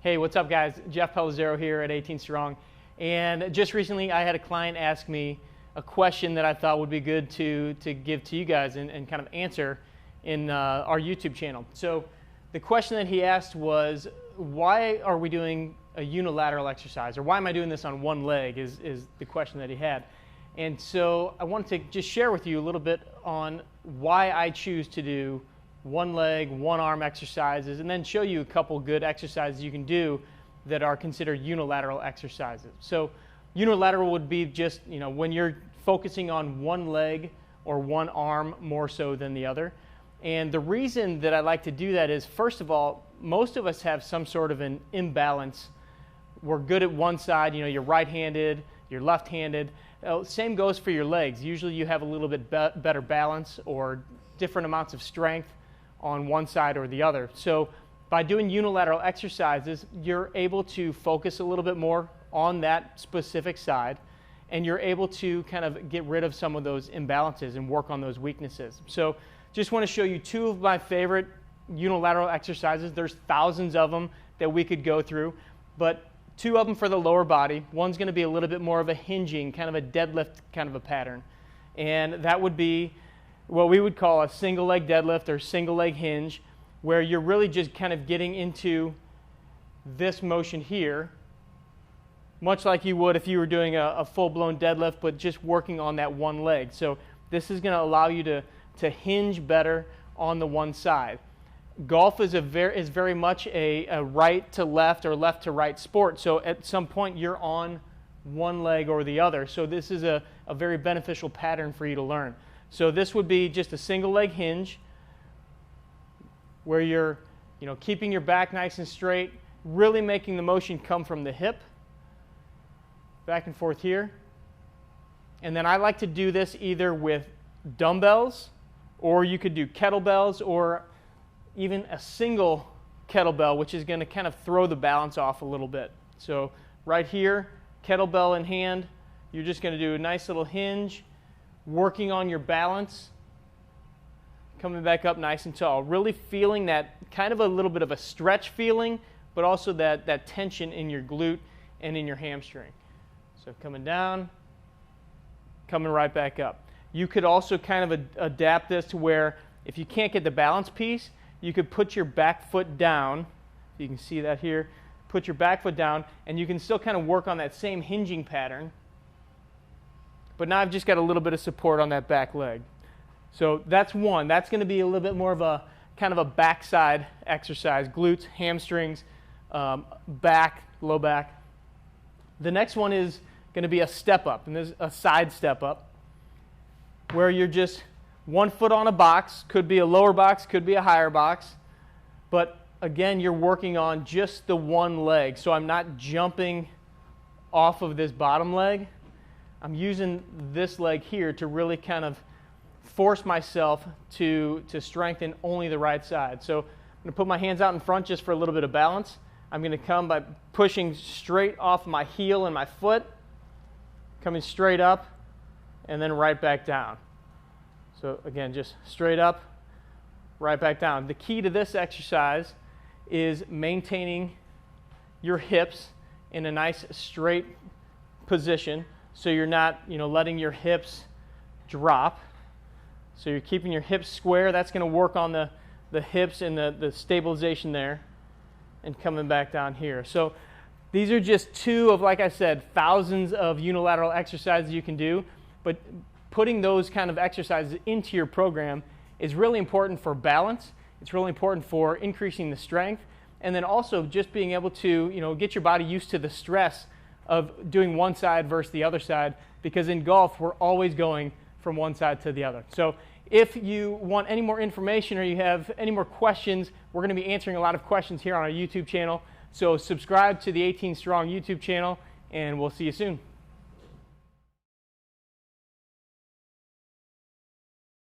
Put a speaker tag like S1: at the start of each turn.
S1: Hey, what's up guys? Jeff PELIZZARO here at 18 Strong. And just recently I had a client ask me a question that I thought would be good to give to you guys and kind of answer in our YouTube channel. So the question that he asked was, why are we doing a unilateral exercise? Or why am I doing this on one leg is the question that he had. And so I wanted to just share with you a little bit on why I choose to do one leg, one arm exercises, and then show you a couple good exercises you can do that are considered unilateral exercises. So unilateral would be just, when you're focusing on one leg or one arm more so than the other. And the reason that I like to do that is, first of all, most of us have some sort of an imbalance. We're good at one side, you're right-handed, you're left-handed. Same goes for your legs. Usually you have a little bit better balance or different amounts of strength on one side or the other. So by doing unilateral exercises, you're able to focus a little bit more on that specific side, and you're able to kind of get rid of some of those imbalances and work on those weaknesses. So just want to show you two of my favorite unilateral exercises. There's thousands of them that we could go through, but two of them for the lower body. One's going to be a little bit more of a hinging, kind of a deadlift kind of a pattern. And that would be what we would call a single leg deadlift or single leg hinge, where you're really just kind of getting into this motion here, much like you would if you were doing a full-blown deadlift, but just working on that one leg. So this is going to allow you to hinge better on the one side. Golf is very much a right to left or left to right sport. So at some point you're on one leg or the other. So this is a very beneficial pattern for you to learn. So this would be just a single leg hinge where you're keeping your back nice and straight, really making the motion come from the hip, back and forth here. And then I like to do this either with dumbbells, or you could do kettlebells, or even a single kettlebell, which is going to kind of throw the balance off a little bit. So right here, kettlebell in hand, you're just going to do a nice little hinge, working on your balance, coming back up nice and tall, really feeling that kind of a little bit of a stretch feeling, but also that tension in your glute and in your hamstring. So coming down, coming right back up. You could also kind of adapt this to where if you can't get the balance piece, you could put your back foot down. You can see that here. Put your back foot down, and you can still kind of work on that same hinging pattern. But now I've just got a little bit of support on that back leg. So that's one. That's going to be a little bit more of a kind of a backside exercise. Glutes, hamstrings, back, low back. The next one is going to be a step up, and there's a side step up where you're just one foot on a box. Could be a lower box, could be a higher box. But again, you're working on just the one leg. So I'm not jumping off of this bottom leg. I'm using this leg here to really kind of force myself to strengthen only the right side. So I'm going to put my hands out in front just for a little bit of balance. I'm going to come by pushing straight off my heel and my foot, coming straight up, and then right back down. So again, just straight up, right back down. The key to this exercise is maintaining your hips in a nice straight position, so you're not, letting your hips drop. So you're keeping your hips square. That's going to work on the hips and the stabilization there, and coming back down here. So these are just two of, like I said, thousands of unilateral exercises you can do. But putting those kind of exercises into your program is really important for balance. It's really important for increasing the strength, and then also just being able to, get your body used to the stress of doing one side versus the other side, because in golf we're always going from one side to the other. So if you want any more information or you have any more questions, we're going to be answering a lot of questions here on our YouTube channel. So subscribe to the 18 Strong YouTube channel, and we'll see you soon.